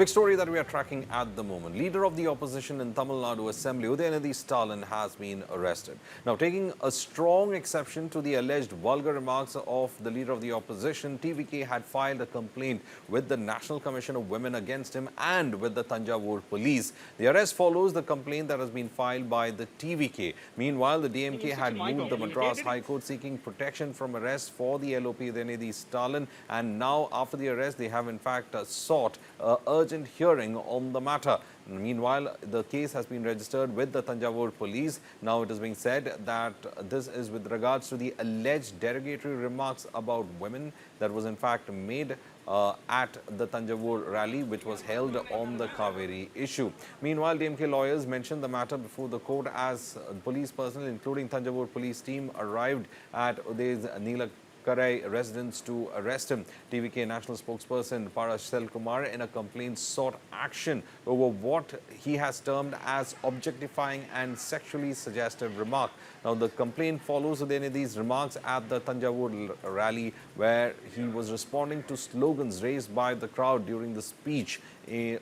big story that we are tracking at the moment. Leader of the opposition in Tamil Nadu Assembly, Udhayanidhi Stalin, has been arrested. Now, taking a strong exception to the alleged vulgar remarks of the leader of the opposition, TVK had filed a complaint with the National Commission of Women against him and with the Thanjavur Police. The arrest follows the complaint that has been filed by the TVK. Meanwhile, the DMK had moved the Madras High Court seeking protection from arrest for the LOP Udhayanidhi Stalin, and now after the arrest, they have in fact sought urgent hearing on the matter. Meanwhile, the case has been registered with the Thanjavur Police. Now it is being said that this is with regards to the alleged derogatory remarks about women that was in fact made at the Thanjavur rally, which was held on the Cauvery issue. Meanwhile, DMK lawyers mentioned the matter before the court as police personnel, including Thanjavur police team, arrived at Uday's Neelankarai residence to arrest him. TVK national spokesperson Pazha Selvakumar in a complaint sought action over what he has termed as objectifying and sexually suggestive remark. Now, the complaint follows Udhayanidhi's remarks at the Thanjavur rally, where he was responding to slogans raised by the crowd during the speech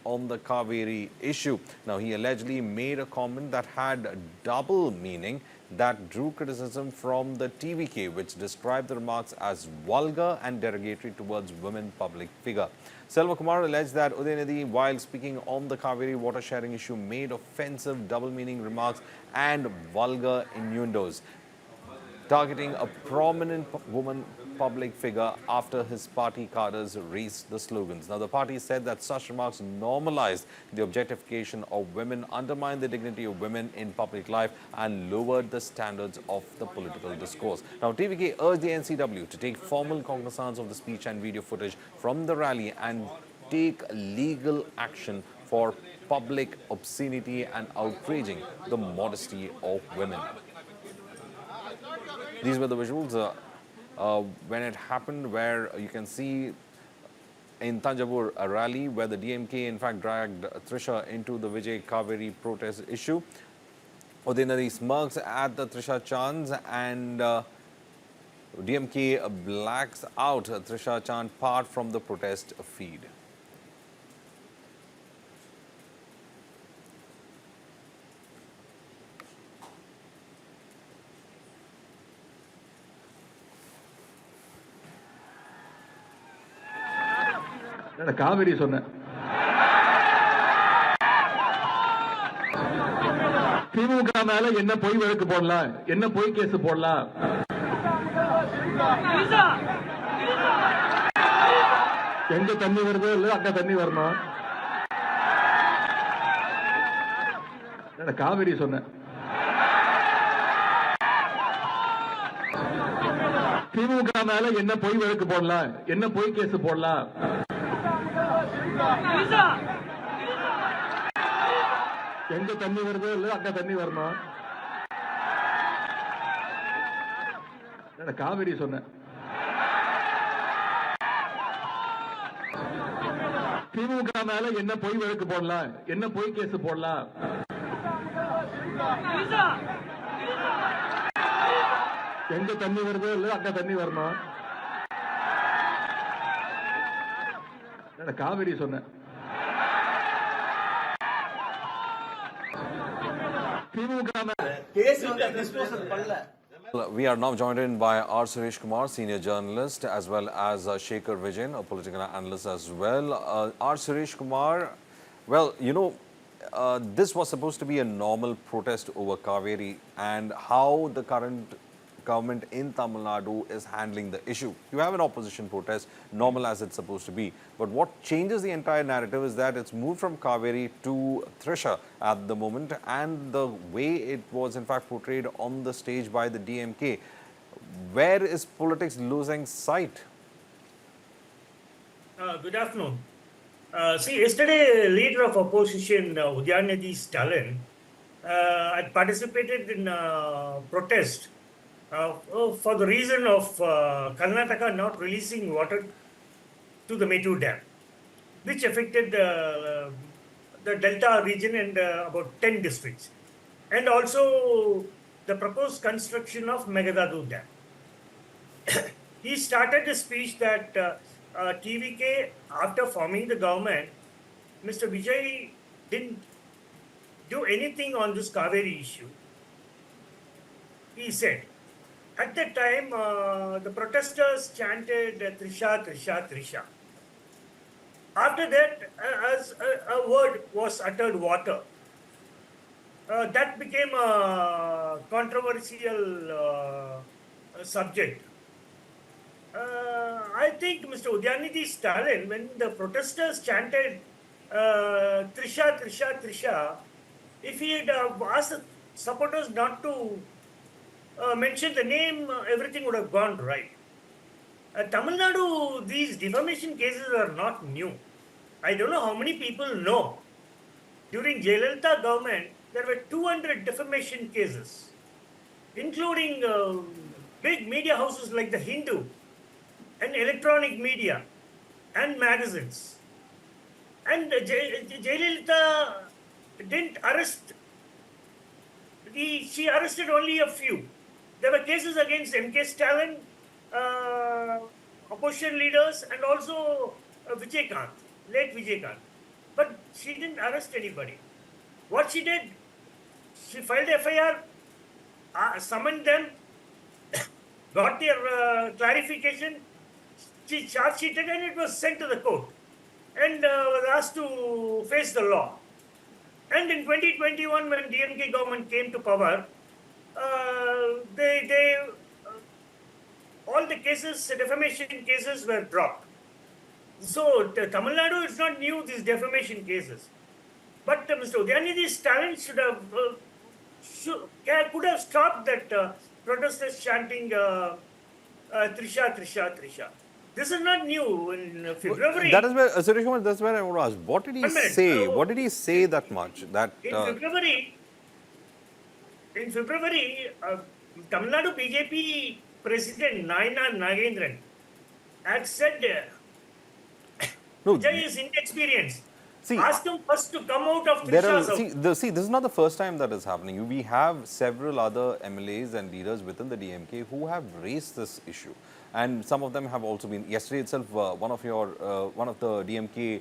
on the Cauvery issue. Now, he allegedly made a comment that had double meaning that drew criticism from the TVK, which described the remarks as vulgar and derogatory towards women public figure. Selvakumar alleged that Udhayanidhi, while speaking on the Cauvery water sharing issue, made offensive double-meaning remarks and vulgar innuendos, targeting a prominent woman public figure after his party cadres raised the slogans. Now, the party said that such remarks normalized the objectification of women, undermined the dignity of women in public life, and lowered the standards of the political discourse. Now, TVK urged the NCW to take formal cognizance of the speech and video footage from the rally and take legal action for public obscenity and outraging the modesty of women. These were the visuals when it happened, where you can see in Thanjavur a rally where the DMK in fact dragged Trisha into the Vijay Cauvery protest issue. Udhayanidhi smirks at the Trisha chants, and DMK blacks out Trisha chant part from the protest feed. Kaveri சொன்ன திமுக மேல என்ன பொய் வழக்கு போடலாம், என்ன பொய் case போடலாம். எங்க தண்ணி வருதோ இல்ல அங்க தண்ணி வரணும். காவிரி சொன்ன திமுக மேல என்ன பொய் வழக்கு போடலாம், என்ன பொய் கேஸ் போடலாம். எங்க தண்ணி வருதோ இல்ல அங்க தண்ணி வரணும். காவிரி சொன்ன திமுக மேல என்ன பொய் வழக்கு போடலாம், என்ன பொய் கேஸ் போடலாம். எங்க தண்ணி வருதோ இல்ல அங்க தண்ணி வரணும். காவிரி சொன்ன We are now joined in by R. Suresh Kumar, senior journalist, as well as Shekhar Vijayan, a political analyst as well. R. Suresh Kumar, well, you know, this was supposed to be a normal protest over Cauvery, and how the current government in Tamil Nadu is handling the issue. You have an opposition protest, normal as it's supposed to be. But what changes the entire narrative is that it's moved from Cauvery to Trisha at the moment, and the way it was in fact portrayed on the stage by the DMK. Where is politics losing sight? Good afternoon. See, yesterday, leader of opposition Udhayanidhi Stalin had participated in a protest for the reason of Karnataka not releasing water to the Mettur Dam, which affected the Delta region and about 10 districts, and also the proposed construction of Megadadu Dam. He started a speech that TVK, after forming the government, Mr. Vijay didn't do anything on this Cauvery issue. He said, at that time, the protesters chanted Trisha, Trisha, Trisha. After that, as a word was uttered, water. That became a controversial subject. I think Mr. Udhayanidhi Stalin, when the protesters chanted Trisha, Trisha, Trisha, if he had asked the supporters not to mention the name, everything would have gone right. Tamil Nadu, these defamation cases are not new. I don't know how many people know. During Jayalalitha government, there were 200 defamation cases, including big media houses like the Hindu and electronic media and magazines. And Jayalalitha didn't arrest, she arrested only a few. There were cases against MK Stalin, opposition leaders, and also Vijaykanth, late Vijaykanth. But she didn't arrest anybody. What she did, she filed FIR, summoned them, got their clarification, she charge sheeted, and it was sent to the court and was asked to face the law. And in 2021, when DMK government came to power, all the cases, defamation cases were dropped. So Tamil Nadu is not new, these defamation cases. But Mr. Udhayanidhi Stalin should have could have stopped that protesters chanting Trisha, Trisha, Trisha. This is not new. In February, That is where, Suresh Kumar, that's where I want to ask. What did he One minute. say? What did he say that much? That in February, Tamil Nadu BJP President Naina Nagendran had said no, Vijay is inexperienced. see, Ask him first to come out of there are, Trisha's house. see, this is not the first time that is happening. We have several other MLAs and leaders within the DMK who have raised this issue, and some of them have also been. Yesterday itself, one of the DMK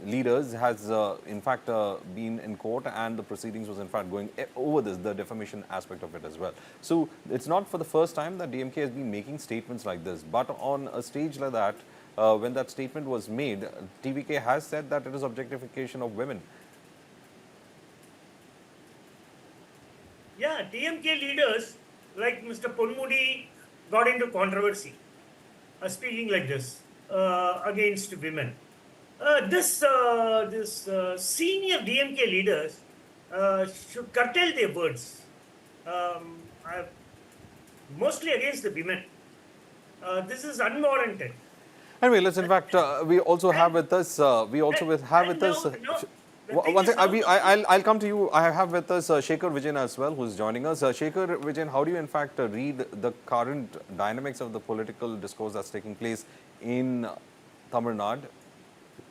leaders has in fact been in court, and the proceedings was in fact going over the defamation aspect of it as well. So it's not for the first time that DMK has been making statements like this, but on a stage like that. When that statement was made, TVK has said that it is objectification of women. Yeah, DMK leaders like Mr. Ponmudi got into controversy, speaking like this against women. This senior DMK leaders should curtail their words, mostly against the women. This is unwarranted. Anyway, let's in fact, we also have with us, one second, I'll come to you. I have with us Shekhar Vijayan as well, who's joining us. Shekhar Vijayan, how do you in fact read the current dynamics of the political discourse that's taking place in Tamil Nadu?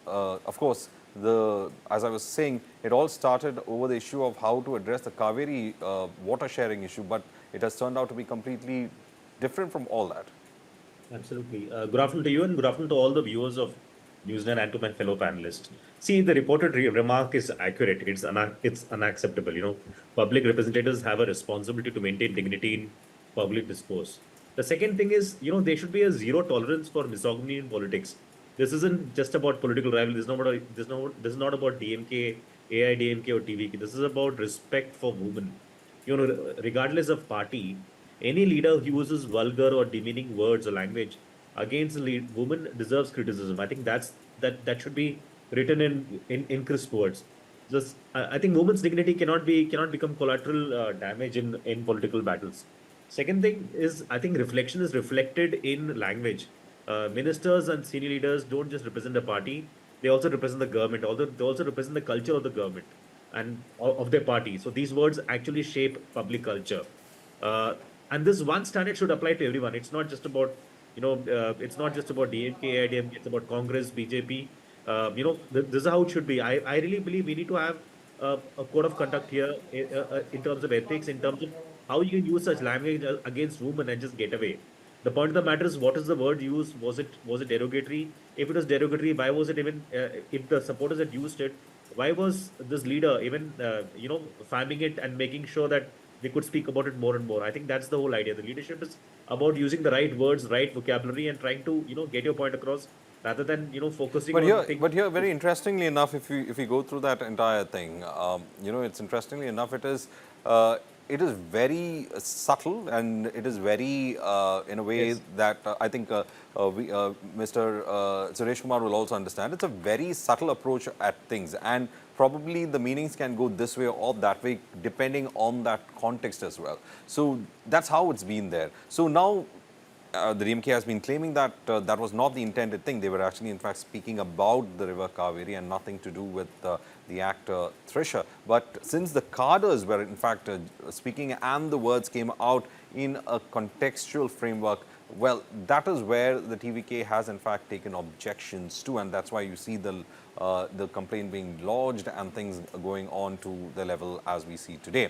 Of course, as I was saying, it all started over the issue of how to address the Cauvery water sharing issue, but it has turned out to be completely different from all that. Absolutely. Good afternoon to you, and good afternoon to all the viewers of News9 and to my fellow panelists. See, the reported remark is accurate. It's unacceptable. Public representatives have a responsibility to maintain dignity in public discourse. The second thing is, there should be a zero tolerance for misogyny in politics. This isn't just about political rivalry. This is not about DMK, AIDMK or TVK. This is about respect for women. Regardless of party, any leader who uses vulgar or demeaning words or language against a woman deserves criticism. I think that should be written in crisp words. I think women's dignity cannot become collateral damage in political battles. Second thing is, I think reflection is reflected in language. Ministers and senior leaders don't just represent a party; they also represent the government. They also represent the culture of the government and of their party. So these words actually shape public culture. And this one standard should apply to everyone. It's not just about, it's not just about DMK, IDMK, it's about Congress, BJP. This is how it should be. I really believe we need to have a code of conduct here in terms of ethics, in terms of how you can use such language against women and just get away. The point of the matter is, what is the word used? Was it derogatory? If it was derogatory, why was it even, if the supporters had used it, why was this leader even, farming it and making sure that they could speak about it more and more? I think that's the whole idea. The leadership is about using the right words, right vocabulary, and trying to, get your point across rather than, focusing on things. But here, very interestingly enough, if you go through that entire thing, it's interestingly enough, it is very subtle, and it is very in a way Yes. that I think Mr. Suresh Kumar will also understand. It's a very subtle approach at things, and probably the meanings can go this way or that way depending on that context as well. So that's how it's been there. So now the DMK has been claiming that that was not the intended thing. They were actually, in fact, speaking about the river Cauvery and nothing to do with the actor Trisha. But since the cadres were, in fact, speaking and the words came out in a contextual framework, well, that is where the TVK has, in fact, taken objections to, and that's why you see the complaint being lodged and things going on to the level as we see today.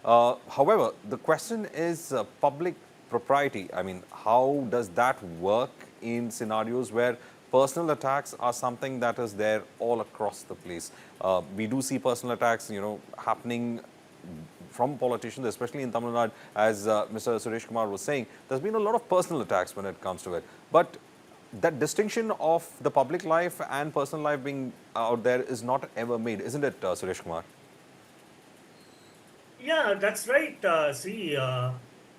However, the question is public propriety. I mean, how does that work in scenarios where personal attacks are something that is there all across the place? We do see personal attacks, happening from politicians, especially in Tamil Nadu, as Mr. Suresh Kumar was saying. There's been a lot of personal attacks when it comes to it. But that distinction of the public life and personal life being out there is not ever made, isn't it, Suresh Kumar? Yeah, that's right.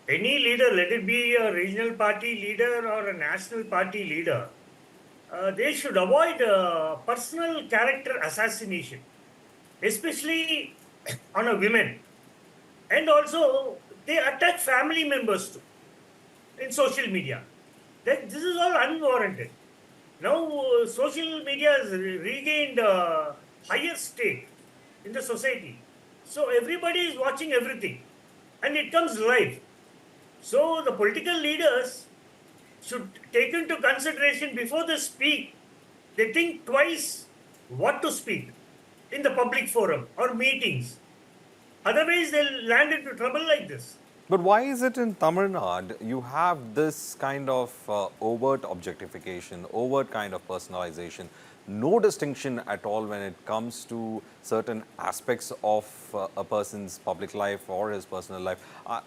Any leader, let it be a regional party leader or a national party leader, they should avoid personal character assassination, especially on a women. And also, they attack family members too in social media. This is all unwarranted. Now, social media has regained a higher stake in the society. So, everybody is watching everything and it comes live. So, the political leaders should take into consideration before they speak. They think twice what to speak in the public forum or meetings. Otherwise, they'll land into trouble like this. But why is it in Tamil Nadu you have this kind of overt objectification, overt kind of personalization, no distinction at all when it comes to certain aspects of a person's public life or his personal life?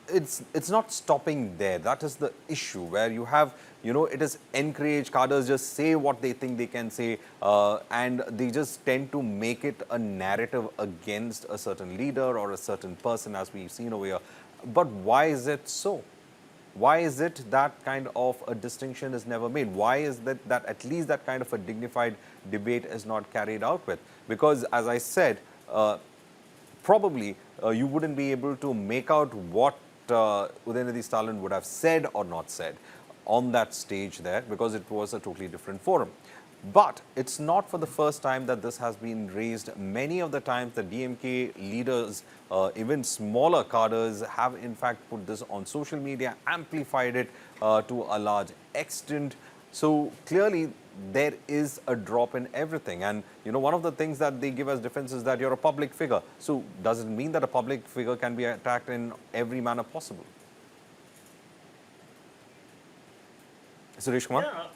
It's not stopping there. That is the issue where you have, it is encouraged, cadres just say what they think they can say, and they just tend to make it a narrative against a certain leader or a certain person, as we've seen over here. But why is it so? Why is it that kind of a distinction is never made? Why is that at least that kind of a dignified debate is not carried out with? Because, as I said, probably you wouldn't be able to make out what Udhayanidhi Stalin would have said or not said on that stage there, because it was a totally different forum. But it's not for the first time that this has been raised. Many of the times the DMK leaders, even smaller cadres, have in fact put this on social media, amplified it to a large extent. So clearly there is a drop in everything. And one of the things that they give as defense is that you're a public figure. So does it mean that a public figure can be attacked in every manner possible? Suresh Kumar?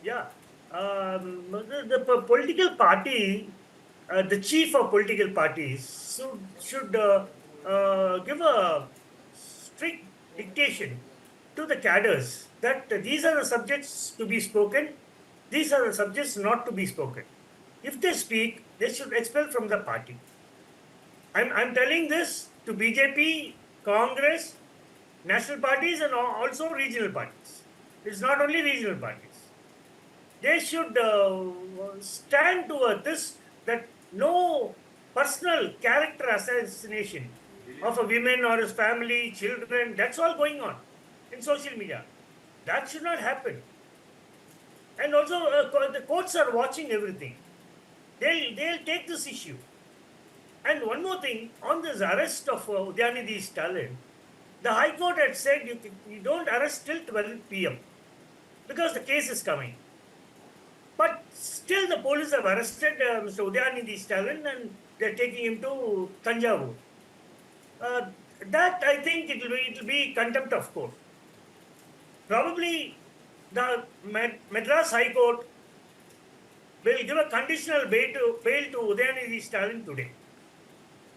Yeah. The political party, the chief of political parties should give a strict dictation to the cadres that these are the subjects to be spoken, these are the subjects not to be spoken. If they speak, they should expel from the party. I'm telling this to BJP, Congress, national parties and also regional parties. It's not only regional parties. They should stand toward this, that no personal character assassination of a woman or his family, children, that's all going on in social media. That should not happen. And also the courts are watching everything. They'll take this issue. And one more thing, on this arrest of Udhayanidhi Stalin, the High Court had said you don't arrest till 12 p.m. because the case is coming. But still the police have arrested Mr. Udhayanidhi Stalin and they're taking him to Thanjavur. That I think it will be contempt of court. Probably the Madras High Court will give a conditional bail to Udhayanidhi Stalin today.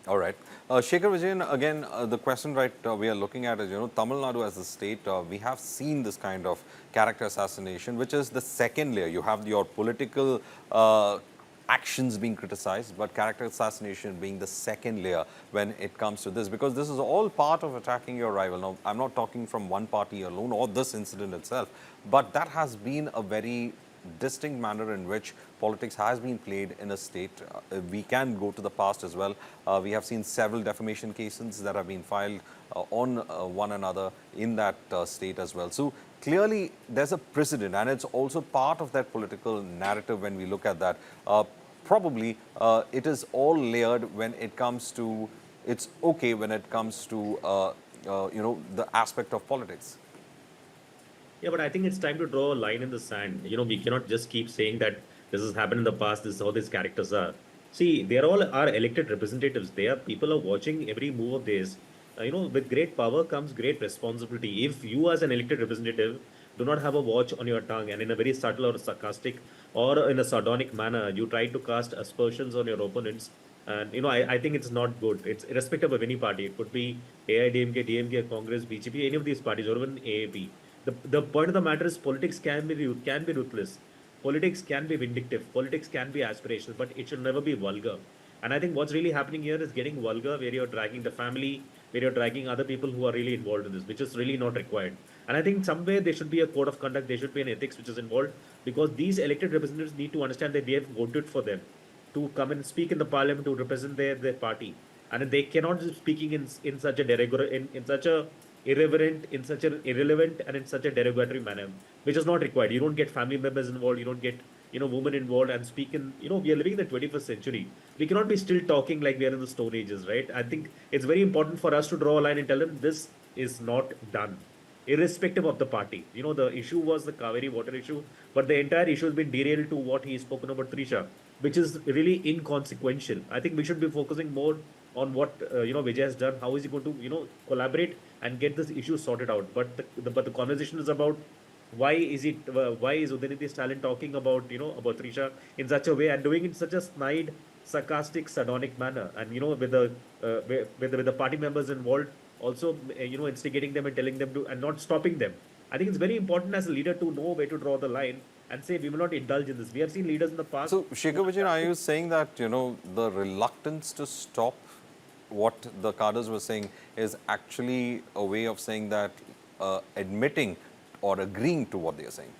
All right. Shekhar Vijayan, again, the question we are looking at is, Tamil Nadu as a state, we have seen this kind of character assassination, which is the second layer. You have your political actions being criticized, but character assassination being the second layer when it comes to this, because this is all part of attacking your rival. Now, I'm not talking from one party alone or this incident itself, but that has been a very distinct manner in which politics has been played in a state. We can go to the past as well. We have seen several defamation cases that have been filed on one another in that state as well. So clearly there's a precedent, and it's also part of that political narrative when we look at that. Probably it is all layered when it comes to, it's okay when it comes to, the aspect of politics. Yeah, but I think it's time to draw a line in the sand. We cannot just keep saying that this has happened in the past, this is how these characters are. See, they're all our elected representatives. They are people are watching every move of theirs. With great power comes great responsibility. If you as an elected representative do not have a watch on your tongue, and in a very subtle or sarcastic or in a sardonic manner, you try to cast aspersions on your opponents, and I think it's not good. It's irrespective of any party. It could be AIDMK, DMK, Congress, BJP, any of these parties, or even AAP. The point of the matter is politics can be ruthless. Politics can be vindictive. Politics can be aspirational, but it should never be vulgar. And I think what's really happening here is getting vulgar, where you're dragging the family, where you're dragging other people who are really involved in this, which is really not required. And I think somewhere there should be a code of conduct, there should be an ethics which is involved, because these elected representatives need to understand that they have voted for them to come and speak in the parliament to represent their party. And they cannot be speaking in such a derogatory, in such a irreverent, in such an irrelevant, and in such a derogatory manner, which is not required. You don't get family members involved, you don't get women involved and speak in, we are living in the 21st century. We cannot be still talking like we are in the Stone Ages, right? I think it's very important for us to draw a line and tell them this is not done, irrespective of the party. The issue was the Cauvery water issue, but the entire issue has been derailed to what he spoken about Trisha, which is really inconsequential. I think we should be focusing more on what Vijay has done. How is he going to collaborate and get this issue sorted out? But the conversation is about why is Udhayanidhi Stalin talking about about Trisha in such a way and doing it in such a snide, sarcastic, sardonic manner, and with the party members involved also instigating them and telling them to, and not stopping them. I think it's very important as a leader to know where to draw the line and say we will not indulge in this. We have seen leaders in the past. So, Shekhar Vijayan, are you saying that the reluctance to stop what the cadres were saying is actually a way of saying that admitting or agreeing to what they are saying?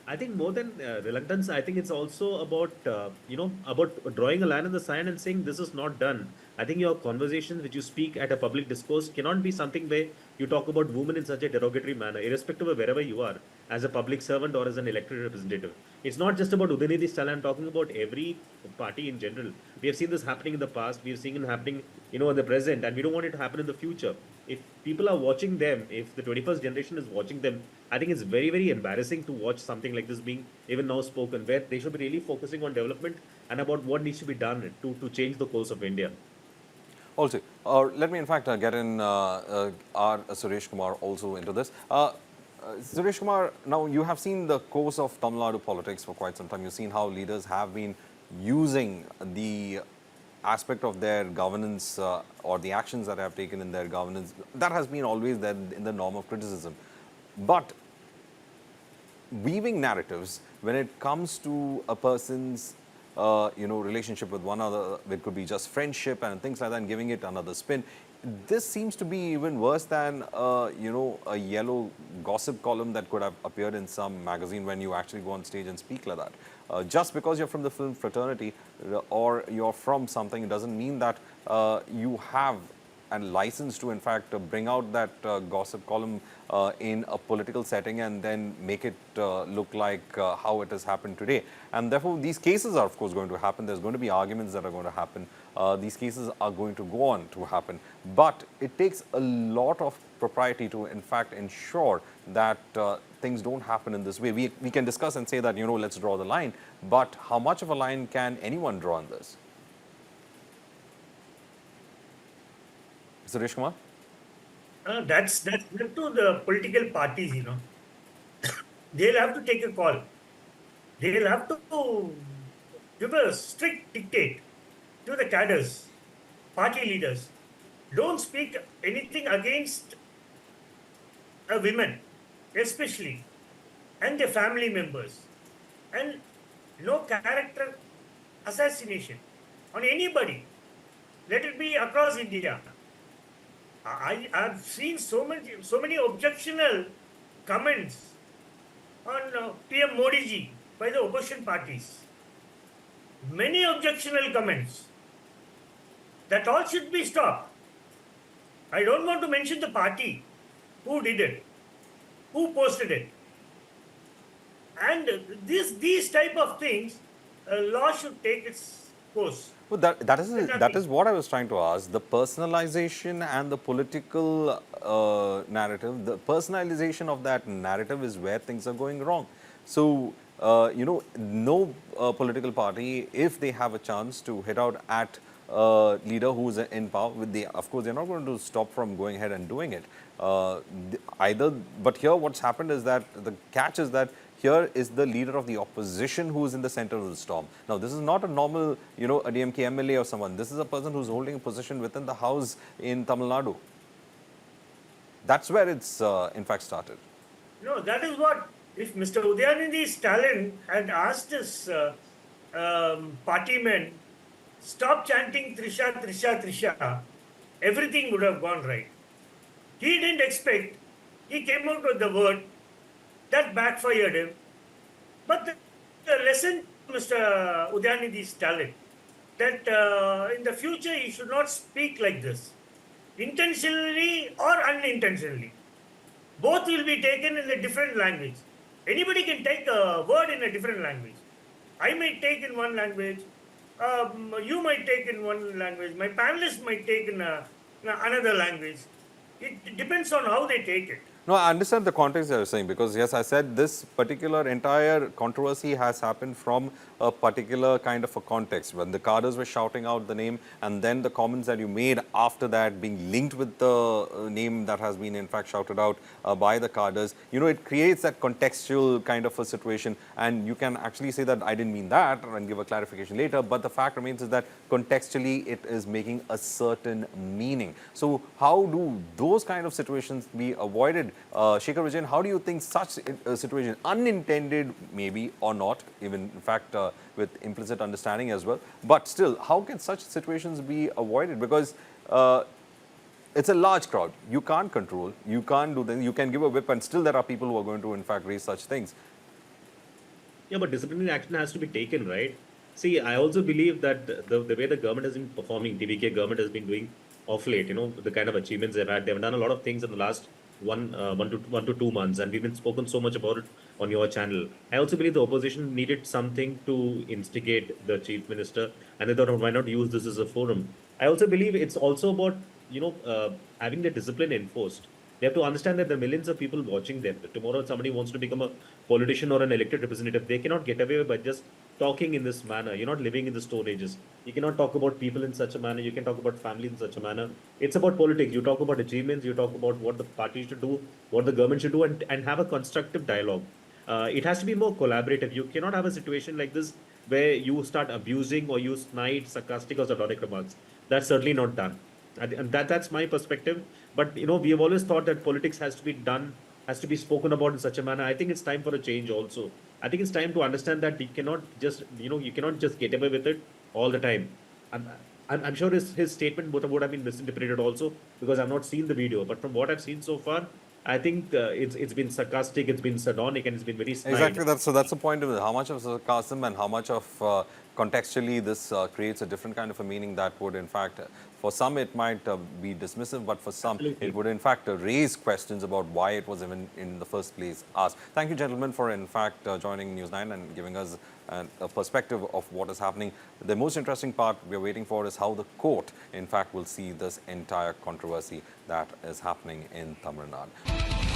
I think more than reluctance, I think it's also about about drawing a line in the sand and saying this is not done. I think your conversations which you speak at a public discourse cannot be something where you talk about women in such a derogatory manner, irrespective of wherever you are, as a public servant or as an elected representative. It's not just about Udhayanidhi Stalin. I'm talking about every party in general. We have seen this happening in the past. We have seen it happening, in the present, and we don't want it to happen in the future. If people are watching them, if the 21st generation is watching them, I think it's very, very embarrassing to watch something like this being even now spoken, where they should be really focusing on development and about what needs to be done to change the course of India. Also, let me in fact get in our Suresh Kumar also into this. Suresh Kumar, now you have seen the course of Tamil Nadu politics for quite some time. You've seen how leaders have been using the aspect of their governance or the actions that they have taken in their governance. That has been always there in the norm of criticism. But weaving narratives when it comes to a person's relationship with one another, it could be just friendship and things like that, and giving it another spin. This seems to be even worse than a yellow gossip column that could have appeared in some magazine when you actually go on stage and speak like that. Just because you're from the film fraternity or you're from something, it doesn't mean that you have a license to, in fact, bring out that gossip column in a political setting and then make it look like how it has happened today. And therefore, these cases are, of course, going to happen. There's going to be arguments that are going to happen. These cases are going to go on to happen. But it takes a lot of propriety to, in fact, ensure that things don't happen in this way. We can discuss and say that, let's draw the line. But how much of a line can anyone draw on this? Suresh Kumar? That's up to the political parties, they'll have to take a call. They'll have to give a strict dictate to the cadres, party leaders. Don't speak anything against a women, especially, and their family members. And no character assassination on anybody. Let it be across India. I've seen so many objectionable comments on PM Modi ji by the opposition parties. Many objectionable comments. That all should be stopped. I don't want to mention the party who did it, who posted it. And these type of things, law should take its course. Well, that is what I was trying to ask. The personalization and the political narrative, the personalization of that narrative is where things are going wrong. So, no political party, if they have a chance to hit out at a leader who is in power, of course, they're not going to stop from going ahead and doing it. But here what's happened is that the catch is that here is the leader of the opposition who is in the center of the storm. Now, this is not a normal, a DMK MLA or someone. This is a person who's holding a position within the house in Tamil Nadu. That's where it's, in fact, started. No, that is what, if Mr. Udhayanidhi Stalin had asked his party men, stop chanting Trisha, Trisha, Trisha, everything would have gone right. He didn't expect, he came out with the word, that backfired him. But the lesson, Mr. Udhayanidhi Stalin, that in the future he should not speak like this, intentionally or unintentionally. Both will be taken in a different language. Anybody can take a word in a different language. I might take in one language, you might take in one language, my panelists might take in another language. It depends on how they take it. No, I understand the context you're saying, because yes, I said this particular entire controversy has happened from a particular kind of a context when the cadres were shouting out the name, and then the comments that you made after that being linked with the name that has been in fact shouted out by the cadres. It creates that contextual kind of a situation, and you can actually say that I didn't mean that and give a clarification later, but the fact remains is that contextually it is making a certain meaning. So how do those kind of situations be avoided? Shekhar Vijayan, how do you think such a situation, unintended maybe or not, even in fact with implicit understanding as well, but still, how can such situations be avoided? Because it's a large crowd. You can't control, you can't do things, you can give a whip, and still there are people who are going to in fact raise such things. Yeah, but disciplinary action has to be taken, right? See, I also believe that the way the government has been performing, TVK government has been doing off late, the kind of achievements they've had. They've done a lot of things in the last one to 2 months, and we've been spoken so much about it on your channel. I also believe the opposition needed something to instigate the chief minister, and they thought, why not use this as a forum? I also believe it's also about having the discipline enforced. They have to understand that there are millions of people watching them. Tomorrow, somebody wants to become a politician or an elected representative, they cannot get away by just talking in this manner. You're not living in the Stone Ages. You cannot talk about people in such a manner. You can talk about family in such a manner. It's about politics. You talk about achievements. You talk about what the party should do, what the government should do, and have a constructive dialogue. It has to be more collaborative. You cannot have a situation like this where you start abusing or you snide, sarcastic or sardonic remarks. That's certainly not done. And that's my perspective. But we have always thought that politics has to be done, has to be spoken about in such a manner. I think it's time for a change also. I think it's time to understand that you cannot just get away with it all the time. I'm sure his statement would have been misinterpreted also, because I've not seen the video. But from what I've seen so far, I think it's been sarcastic, it's been sardonic, and it's been very snide. Exactly. That's the point of it. How much of sarcasm and how much of contextually this creates a different kind of a meaning that would in fact, for some it might be dismissive, but for some it would in fact raise questions about why it was even in the first place asked. Thank you, gentlemen, for in fact joining News9 and giving us a perspective of what is happening. The most interesting part we're waiting for is how the court in fact will see this entire controversy that is happening in Tamil Nadu.